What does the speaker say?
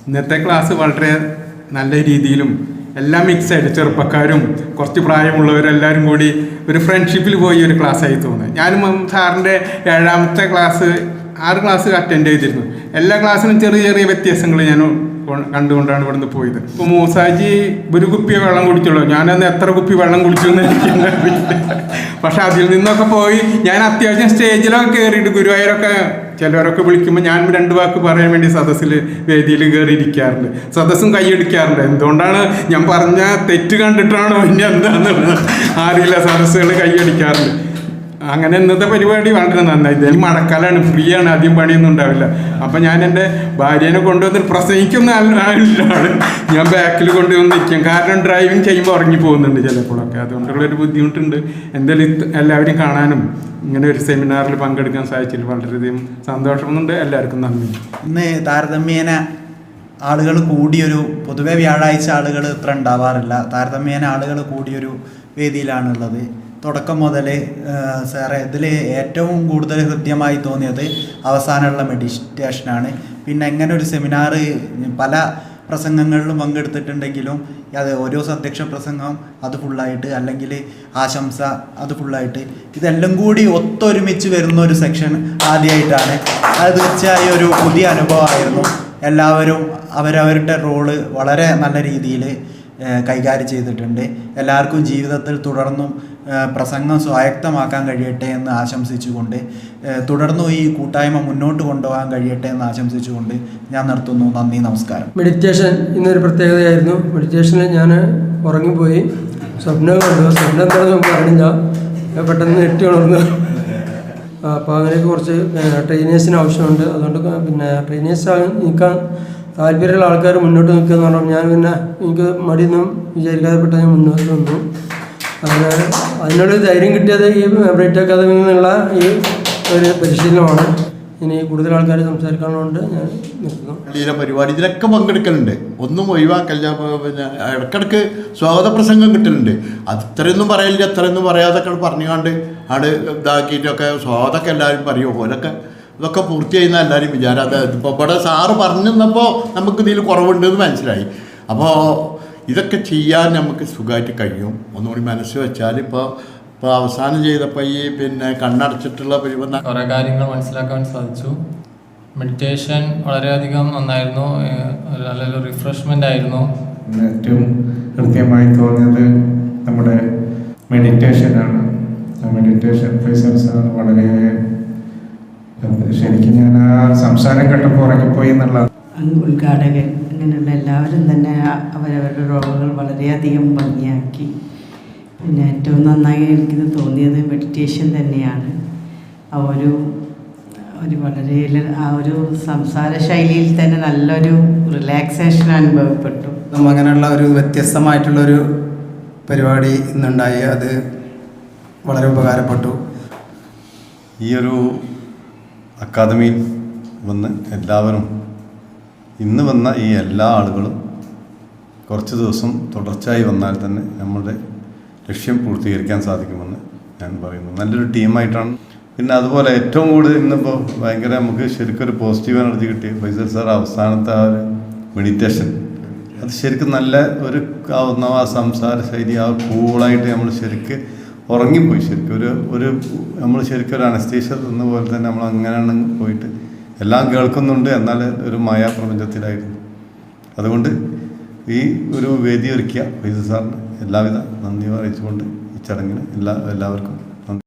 ഇന്നത്തെ ക്ലാസ് വളരെ നല്ല രീതിയിലും എല്ലാം മിക്സായിട്ട് ചെറുപ്പക്കാരും കുറച്ച് പ്രായമുള്ളവരെല്ലാവരും കൂടി ഒരു ഫ്രണ്ട്ഷിപ്പിൽ പോയി ഒരു ക്ലാസ്സായി തോന്നുന്നത്. ഞാനും സാറിൻ്റെ 7ാമത്തെ ക്ലാസ് 6 ക്ലാസ് അറ്റൻഡ് ചെയ്തിരുന്നു. എല്ലാ ക്ലാസ്സിലും ചെറിയ ചെറിയ വ്യത്യാസങ്ങൾ ഞാൻ കണ്ടുകൊണ്ടാണ് ഇവിടുന്ന് പോയത്. ഇപ്പോൾ മൂസാജി ഒരു കുപ്പി വെള്ളം കുടിച്ചുള്ളൂ, ഞാനന്ന് എത്ര കുപ്പി വെള്ളം കുടിച്ചു എന്ന് എനിക്കറിയില്ല. പക്ഷെ അതിൽ നിന്നൊക്കെ പോയി ഞാൻ അത്യാവശ്യം സ്റ്റേജിലൊക്കെ കയറിയിട്ട് ഗുരുവായൂരൊക്കെ ചിലവരൊക്കെ വിളിക്കുമ്പോൾ ഞാൻ 2 വാക്ക് പറയാൻ വേണ്ടി വേദിയിൽ കയറിയിരിക്കാറുണ്ട്. സദസ്സും കൈയടിക്കാറുണ്ട്. എന്തുകൊണ്ടാണ് ഞാൻ പറഞ്ഞ തെറ്റ് കണ്ടിട്ടാണോ ഇനി എന്താണെന്നുള്ളത് അറിയില്ല, സദസ്സുകൾ കൈയടിക്കാറുണ്ട്. അങ്ങനെ ഇന്നത്തെ പരിപാടി വളരെ നന്നായി. ഇതെല്ലാം മഴക്കാലമാണ്, ഫ്രീ ആണ്, ആദ്യം പണിയൊന്നും ഉണ്ടാവില്ല. അപ്പം ഞാൻ എൻ്റെ ഭാര്യേനെ കൊണ്ടുവന്ന് പ്രസംഗിക്കുന്ന ആളിലാണ് ഞാൻ ബാക്കിൽ കൊണ്ടുവന്നിരിക്കാം. കാരണം ഡ്രൈവിങ് ചെയ്യുമ്പോൾ ഉറങ്ങി പോകുന്നുണ്ട് ചിലപ്പോഴൊക്കെ, അതുകൊണ്ടുള്ളൊരു ബുദ്ധിമുട്ടുണ്ട്. എന്തായാലും എല്ലാവരും കാണാനും ഇങ്ങനെ ഒരു സെമിനാറിൽ പങ്കെടുക്കാൻ സാധിച്ചതിൽ വളരെയധികം സന്തോഷമുണ്ട്. എല്ലാവർക്കും നന്ദി. ഇന്ന് താരതമ്യേന ആളുകൾ കൂടിയൊരു, പൊതുവെ വ്യാഴാഴ്ച ആളുകൾ ഇത്ര ഉണ്ടാവാറില്ല, താരതമ്യേന ആളുകൾ കൂടിയൊരു വേദിയിലാണുള്ളത്. തുടക്കം മുതൽ സാറേ ഇതിൽ ഏറ്റവും കൂടുതൽ ഹൃദ്യമായി തോന്നിയത് അവസാനമുള്ള മെഡിറ്റേഷനാണ്. പിന്നെ എങ്ങനെ ഒരു സെമിനാർ പല പ്രസംഗങ്ങളിലും പങ്കെടുത്തിട്ടുണ്ടെങ്കിലും അത് ഓരോ അധ്യക്ഷ പ്രസംഗം അത് ഫുള്ളായിട്ട്, അല്ലെങ്കിൽ ആശംസ അത് ഫുള്ളായിട്ട്, ഇതെല്ലാം കൂടി ഒത്തൊരുമിച്ച് വരുന്ന ഒരു സെക്ഷൻ ആദ്യമായിട്ടാണ്. അത് തീർച്ചയായും ഒരു പുതിയ അനുഭവമായിരുന്നു. എല്ലാവരും അവരവരുടെ റോള് വളരെ നല്ല രീതിയിൽ കൈകാര്യം ചെയ്തിട്ടുണ്ട്. എല്ലാവർക്കും ജീവിതത്തിൽ തുടർന്നും പ്രസംഗം സ്വായത്തമാക്കാൻ കഴിയട്ടെ എന്ന് ആശംസിച്ചുകൊണ്ട്, തുടർന്നും ഈ കൂട്ടായ്മ മുന്നോട്ട് കൊണ്ടുപോകാൻ കഴിയട്ടെ എന്ന് ആശംസിച്ചുകൊണ്ട് ഞാൻ നിർത്തുന്നു. നന്ദി, നമസ്കാരം. മെഡിറ്റേഷൻ ഇന്നൊരു പ്രത്യേകതയായിരുന്നു. മെഡിറ്റേഷനിൽ ഞാൻ ഉറങ്ങിപ്പോയി, സ്വപ്നം കണ്ടു. സ്വപ്നം എന്താണെന്ന് അറിയില്ല, പെട്ടെന്ന് ഞെട്ടി ഉണർന്നു. അപ്പോൾ അങ്ങനെയൊക്കെ കുറച്ച് ട്രെയിനേഴ്സിന് ആവശ്യമുണ്ട്. അതുകൊണ്ട് പിന്നെ ട്രെയിനേഴ്സ് നിൽക്കാൻ താല്പര്യമുള്ള ആൾക്കാർ മുന്നോട്ട് നിൽക്കുക എന്ന് പറഞ്ഞാൽ ഞാൻ പിന്നെ എനിക്ക് മടിയൊന്നും വിചാരിക്കാതെ പെട്ടെന്ന് ഞാൻ മുന്നോട്ട് വന്നു. അങ്ങനെ അതിനുള്ളൊരു ധൈര്യം കിട്ടിയത് ഈ ബ്രൈറ്റ് അക്കാദമിയിൽ നിന്നുള്ള ഈ ഒരു പരിശീലനമാണ്. ഇനി കൂടുതൽ ആൾക്കാർ സംസാരിക്കാനുണ്ട്. ഞാൻ നിർത്തുന്നു. പരിപാടി ഇതിലൊക്കെ പങ്കെടുക്കലുണ്ട്, ഒന്നും ഒഴിവാക്കല്ല. പിന്നെ ഇടയ്ക്കിടയ്ക്ക് സ്വാഗത പ്രസംഗം കിട്ടലുണ്ട്. അത് ഇത്രയൊന്നും പറയില്ല, ഇത്രയൊന്നും പറയാതൊക്കെ പറഞ്ഞുകൊണ്ട് ആട് ഇതാക്കിയിട്ടൊക്കെ സ്വാഗതമൊക്കെ എല്ലാവരും പറയുമോ പോലൊക്കെ ഇതൊക്കെ പൂർത്തിയായിരുന്ന എല്ലാവരും വിചാരം. അത് ഇപ്പോൾ ഇവിടെ സാറ് പറഞ്ഞു തന്നപ്പോൾ നമുക്ക് ഇതിൽ കുറവുണ്ടെന്ന് മനസ്സിലായി. അപ്പോൾ ഇതൊക്കെ ചെയ്യാൻ നമുക്ക് സുഖമായിട്ട് കഴിയും. ഒന്നുകൂടി മനസ്സ് വെച്ചാൽ ഇപ്പോൾ അവസാനം ചെയ്തപ്പോൾ ഈ പിന്നെ കണ്ണടച്ചിട്ടുള്ള കുറേ കാര്യങ്ങൾ മനസ്സിലാക്കാൻ സാധിച്ചു. മെഡിറ്റേഷൻ വളരെയധികം നന്നായിരുന്നു, നല്ലൊരു റിഫ്രഷ്മെൻ്റ് ആയിരുന്നു. ഏറ്റവും കൃത്യമായി തോന്നിയത് നമ്മുടെ മെഡിറ്റേഷനാണ്. മെഡിറ്റേഷൻ ഫൈസൽ സാർ വളരെ ശരിക്കും ഞാൻ ആ സംസാരം കേട്ടപ്പോൾ ഉറങ്ങിപ്പോയി എന്നുള്ള ഉദ്ഘാടകൻ അങ്ങനെയുള്ള എല്ലാവരും തന്നെ അവരവരുടെ റോളുകൾ വളരെയധികം ഭംഗിയാക്കി. പിന്നെ ഏറ്റവും നന്നായി എനിക്ക് തോന്നിയത് മെഡിറ്റേഷൻ തന്നെയാണ്. ആ ഒരു വളരെ ആ ഒരു സംസാര ശൈലിയിൽ തന്നെ നല്ലൊരു റിലാക്സേഷൻ അനുഭവപ്പെട്ടു. അങ്ങനെയുള്ള ഒരു വ്യത്യസ്തമായിട്ടുള്ളൊരു പരിപാടി ഇന്നുണ്ടായി, അത് വളരെ ഉപകാരപ്പെട്ടു. ഈ ഒരു അക്കാദമിയിൽ വന്ന് എല്ലാവരും ഇന്ന് വന്ന ഈ എല്ലാ ആളുകളും കുറച്ച് ദിവസം തുടർച്ചയായി വന്നാൽ തന്നെ നമ്മുടെ ലക്ഷ്യം പൂർത്തീകരിക്കാൻ സാധിക്കുമെന്ന് ഞാൻ പറയുന്നു. നല്ലൊരു ടീമായിട്ടാണ്. പിന്നെ അതുപോലെ ഏറ്റവും കൂടുതൽ ഇന്നിപ്പോൾ ഭയങ്കര നമുക്ക് ശരിക്കൊരു പോസിറ്റീവ് എനർജി കിട്ടി. ഫൈസൽ സാർ അവസാനത്തെ ആ ഒരു മെഡിറ്റേഷൻ, അത് ശരിക്കും നല്ല ഒരു ആ സംസാര ശൈലി, ആ കൂളായിട്ട് നമ്മൾ ശരിക്കും ഉറങ്ങിപ്പോയി. ശരിക്കും ഒരു നമ്മൾ ശരിക്കും ഒരു അനസ്തീഷ്യ എന്ന പോലെ തന്നെ നമ്മൾ അങ്ങനെയാണ് പോയിട്ട് എല്ലാം കേൾക്കുന്നുണ്ട്, എന്നാൽ ഒരു മായാപ്രപഞ്ചത്തിലായിരുന്നു. അതുകൊണ്ട് ഈ ഒരു വേദി ഒരുക്കിയ ഫൈസൽ സാറിന് എല്ലാവിധ നന്ദി അറിയിച്ചുകൊണ്ട് ഈ ചടങ്ങിന് എല്ലാവർക്കും